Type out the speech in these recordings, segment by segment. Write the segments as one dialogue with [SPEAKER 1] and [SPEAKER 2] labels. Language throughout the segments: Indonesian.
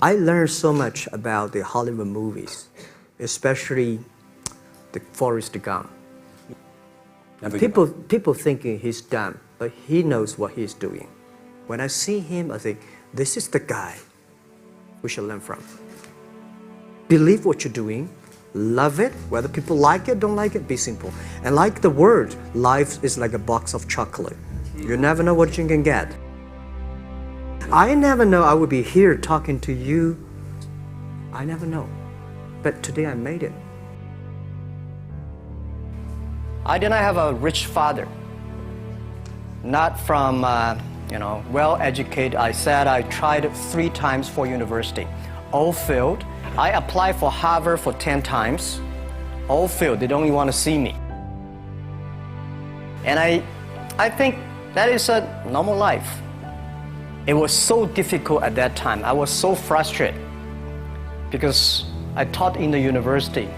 [SPEAKER 1] I learned so much about the Hollywood movies, especially the Forrest Gump. People thinking he's dumb, but he knows what he's doing. When I see him, I think, this is the guy we should learn from. Believe what you're doing, love it, whether people like it, don't like it, be simple. And like the word, life is like a box of chocolate. You never know what you can get. I never know I would be here talking to you. I never know. But today I made it.
[SPEAKER 2] I did not have a rich father. Not from, well-educated. I said I tried 3 times for university. All failed. I applied for Harvard for 10 times. All failed. They don't even want to see me. And I think that is a normal life. It was so difficult at that time. I was so frustrated because I taught in the university.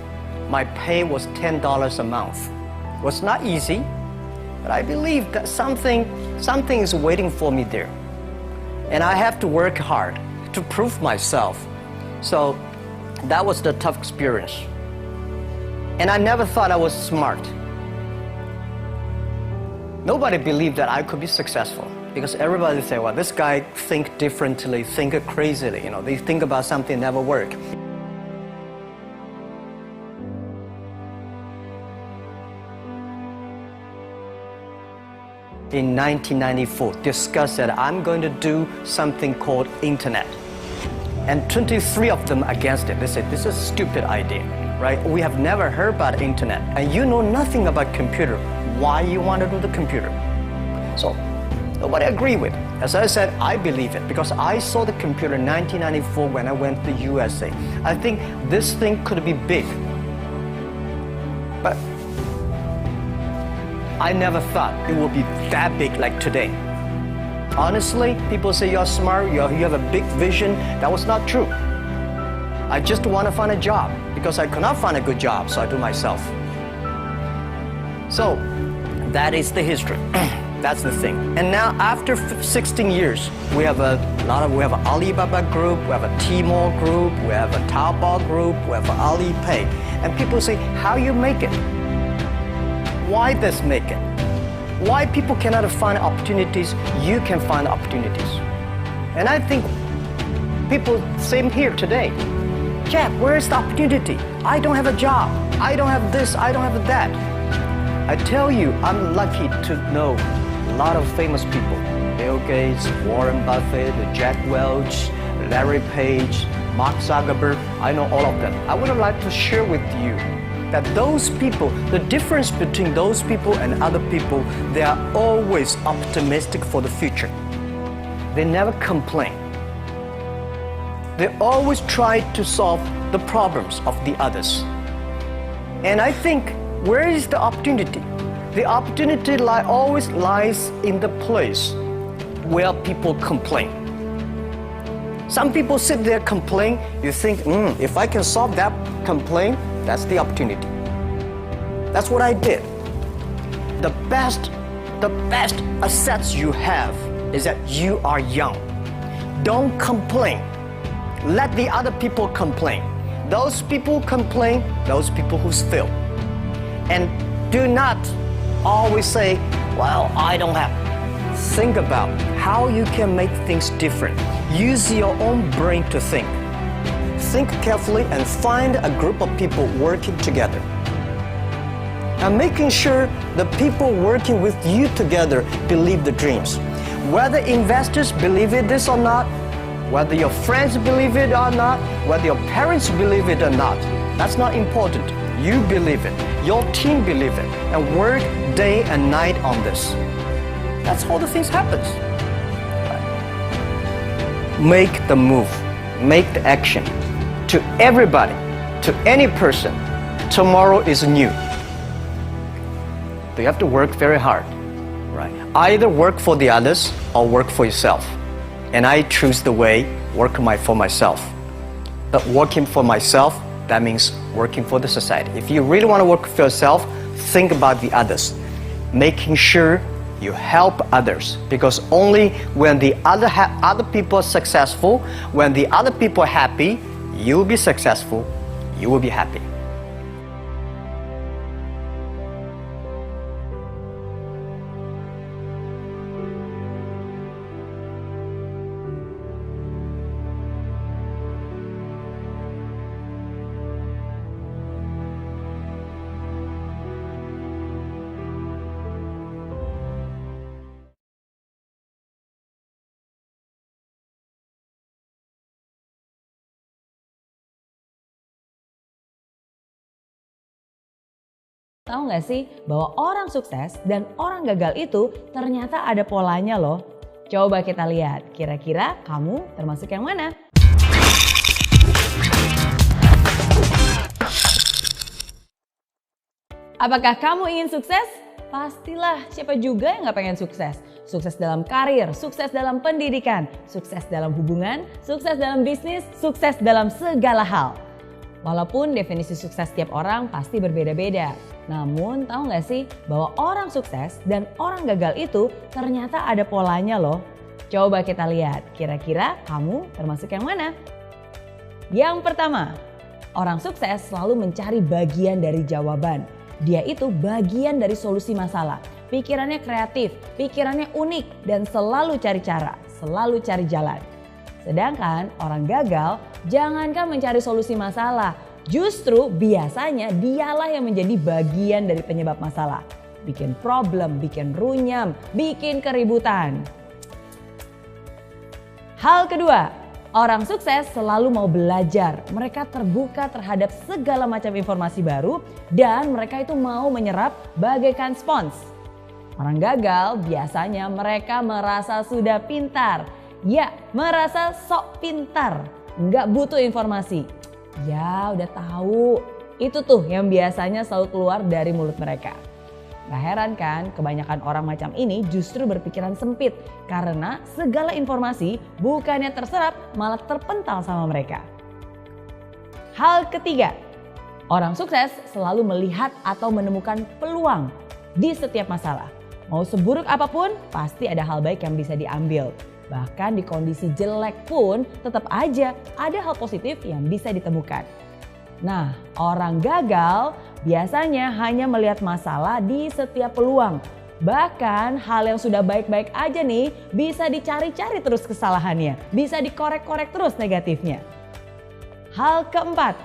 [SPEAKER 2] My pay was $10 a month. It was not easy, but I believe that something is waiting for me there. And I have to work hard to prove myself. So that was the tough experience. And I never thought I was smart. Nobody believed that I could be successful because everybody say, well, this guy think differently, think crazily. They think about something never work. In 1994, discussed that I'm going to do something called internet. And 23 of them against it. They said, this is a stupid idea, right? We have never heard about internet. And you know nothing about computer. Why you want to do the computer? So nobody agreed with. As I said, I believe it because I saw the computer in 1994 when I went to the USA. I think this thing could be big. But I never thought it would be that big like today. Honestly, people say you're smart, you have a big vision. That was not true. I just want to find a job because I could not find a good job, so I do myself. So that is the history. That's the thing. And now after 16 years, we have an Alibaba group, we have a Tmall group, we have a Taobao group, we have Alipay. And people say, how you make it? Why this make it? Why people cannot find opportunities, you can find opportunities. And I think people, same here today. Jack, where is the opportunity? I don't have a job. I don't have this, I don't have that. I tell you, I'm lucky to know a lot of famous people. Bill Gates, Warren Buffett, Jack Welch, Larry Page, Mark Zuckerberg. I know all of them. I would like to share with you that those people, the difference between those people and other people, they are always optimistic for the future. They never complain. They always try to solve the problems of the others. And I think, where is the opportunity? The opportunity always lies in the place where people complain. Some people sit there complain, you think, if I can solve that complaint, that's the opportunity. That's what I did. The best assets you have is that you are young. Don't complain. Let the other people complain. Those people complain, those people who fail. And do not always say, well, I don't have. Think about how you can make things different. Use your own brain to think. Think carefully and find a group of people working together. And making sure the people working with you together believe the dreams. Whether investors believe it this or not, whether your friends believe it or not, whether your parents believe it or not, that's not important. You believe it, your team believe it, and work day and night on this. That's how the things happens. Make the move, make the action. To everybody, to any person, tomorrow is new. You have to work very hard, right? Either work for the others or work for yourself. And I choose the way, work for myself. But working for myself, that means working for the society. If you really want to work for yourself, think about the others. Making sure you help others. Because only when the other people are successful, when the other people are happy, you will be successful, you will be happy.
[SPEAKER 3] Tahu nggak sih bahwa orang sukses dan orang gagal itu ternyata ada polanya loh. Coba kita lihat, kira-kira kamu termasuk yang mana? Apakah kamu ingin sukses? Pastilah, siapa juga yang nggak pengen sukses? Sukses dalam karir, sukses dalam pendidikan, sukses dalam hubungan, sukses dalam bisnis, sukses dalam segala hal. Walaupun definisi sukses tiap orang pasti berbeda-beda. Namun tahu nggak sih bahwa orang sukses dan orang gagal itu ternyata ada polanya loh. Coba kita lihat, kira-kira kamu termasuk yang mana? Yang pertama, orang sukses selalu mencari bagian dari jawaban. Dia itu bagian dari solusi masalah. Pikirannya kreatif, pikirannya unik dan selalu cari cara, selalu cari jalan. Sedangkan orang gagal jangankan mencari solusi masalah, justru biasanya dialah yang menjadi bagian dari penyebab masalah. Bikin problem, bikin runyam, bikin keributan. Hal kedua, orang sukses selalu mau belajar. Mereka terbuka terhadap segala macam informasi baru dan mereka itu mau menyerap bagaikan spons. Orang gagal biasanya mereka merasa sudah pintar. Ya, merasa sok pintar, nggak butuh informasi. Ya udah tahu, itu tuh yang biasanya selalu keluar dari mulut mereka. Gak heran kan kebanyakan orang macam ini justru berpikiran sempit karena segala informasi bukannya terserap malah terpental sama mereka. Hal ketiga, orang sukses selalu melihat atau menemukan peluang di setiap masalah. Mau seburuk apapun pasti ada hal baik yang bisa diambil. Bahkan di kondisi jelek pun tetap aja ada hal positif yang bisa ditemukan. Nah, orang gagal biasanya hanya melihat masalah di setiap peluang. Bahkan hal yang sudah baik-baik aja nih bisa dicari-cari terus kesalahannya. Bisa dikorek-korek terus negatifnya. Hal keempat,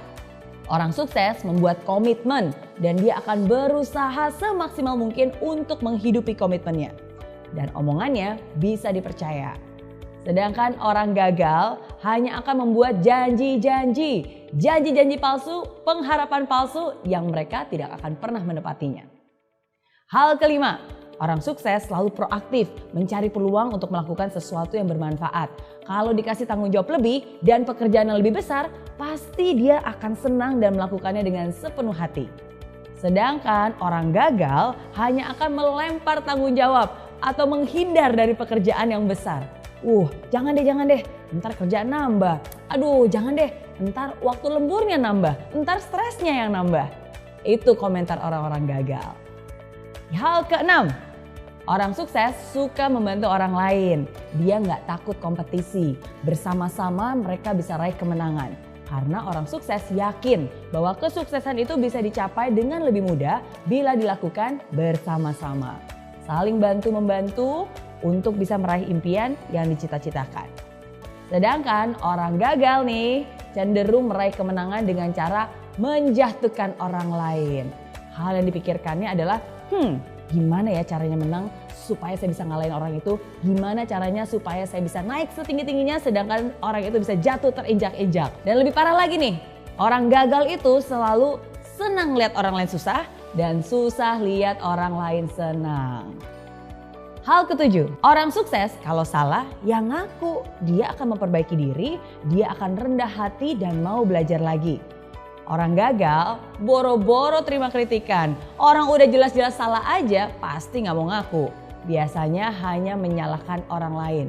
[SPEAKER 3] orang sukses membuat komitmen dan dia akan berusaha semaksimal mungkin untuk menghidupi komitmennya. Dan omongannya bisa dipercaya. Sedangkan orang gagal hanya akan membuat janji-janji palsu, pengharapan palsu yang mereka tidak akan pernah menepatinya. Hal kelima, orang sukses selalu proaktif mencari peluang untuk melakukan sesuatu yang bermanfaat. Kalau dikasih tanggung jawab lebih dan pekerjaan yang lebih besar, pasti dia akan senang dan melakukannya dengan sepenuh hati. Sedangkan orang gagal hanya akan melempar tanggung jawab atau menghindar dari pekerjaan yang besar. Jangan deh, ntar kerjaan nambah. Aduh, jangan deh, ntar waktu lemburnya nambah, ntar stresnya yang nambah. Itu komentar orang-orang gagal. Hal keenam, orang sukses suka membantu orang lain. Dia nggak takut kompetisi. Bersama-sama mereka bisa raih kemenangan. Karena orang sukses yakin bahwa kesuksesan itu bisa dicapai dengan lebih mudah bila dilakukan bersama-sama. Saling bantu-membantu untuk bisa meraih impian yang dicita-citakan. Sedangkan orang gagal nih cenderung meraih kemenangan dengan cara menjatuhkan orang lain. Hal yang dipikirkannya adalah, gimana ya caranya menang supaya saya bisa ngalahin orang itu? Gimana caranya supaya saya bisa naik setinggi-tingginya sedangkan orang itu bisa jatuh terinjak-injak? Dan lebih parah lagi nih, orang gagal itu selalu senang lihat orang lain susah dan susah lihat orang lain senang. Hal ketujuh, orang sukses kalau salah ya ngaku. Dia akan memperbaiki diri, dia akan rendah hati dan mau belajar lagi. Orang gagal boro-boro terima kritikan. Orang udah jelas-jelas salah aja pasti gak mau ngaku. Biasanya hanya menyalahkan orang lain.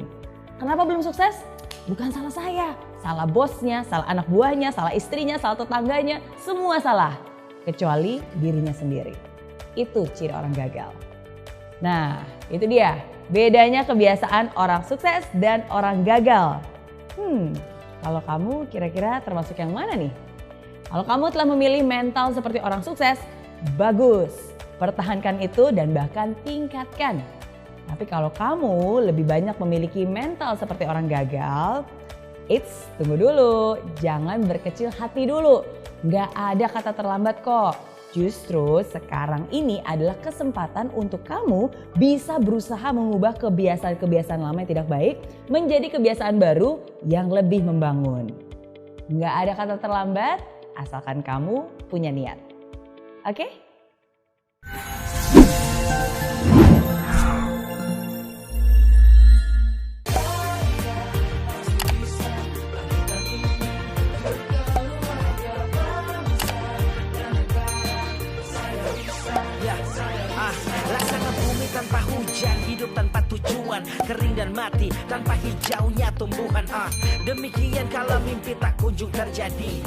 [SPEAKER 3] Kenapa belum sukses? Bukan salah saya. Salah bosnya, salah anak buahnya, salah istrinya, salah tetangganya. Semua salah. Kecuali dirinya sendiri. Itu ciri orang gagal. Nah, itu dia bedanya kebiasaan orang sukses dan orang gagal. Kalau kamu kira-kira termasuk yang mana nih? Kalau kamu telah memilih mental seperti orang sukses, bagus. Pertahankan itu dan bahkan tingkatkan. Tapi kalau kamu lebih banyak memiliki mental seperti orang gagal, tunggu dulu, jangan berkecil hati dulu. Nggak ada kata terlambat kok. Justru sekarang ini adalah kesempatan untuk kamu bisa berusaha mengubah kebiasaan-kebiasaan lama yang tidak baik menjadi kebiasaan baru yang lebih membangun. Nggak ada kata terlambat, asalkan kamu punya niat. Oke?
[SPEAKER 4] Laksana bumi tanpa hujan, hidup tanpa tujuan, kering dan mati tanpa hijaunya tumbuhan. Demikian kalau mimpi tak kunjung terjadi.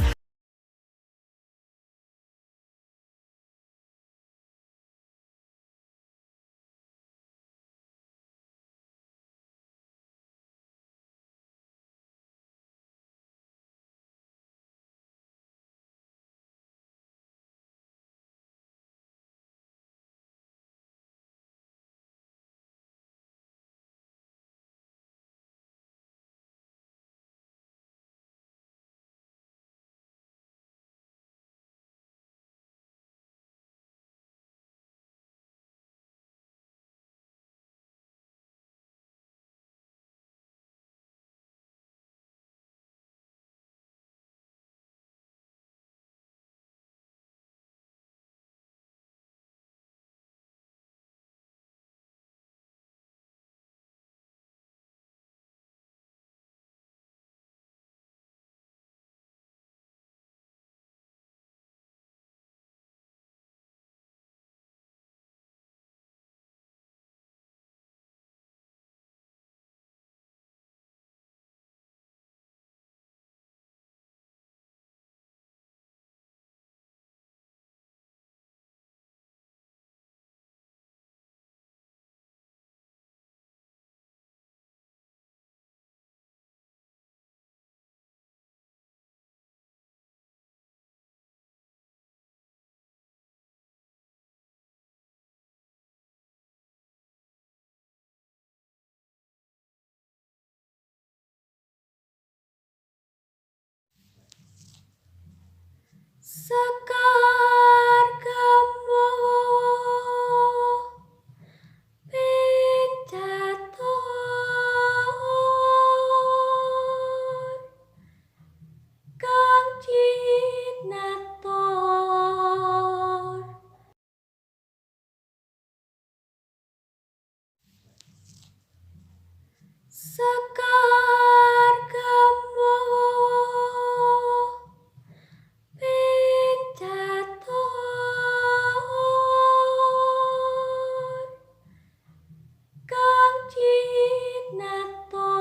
[SPEAKER 5] Sekar Kambo Pencatur Kang Cinator Sekar Kambo Pencatur Kang Cinator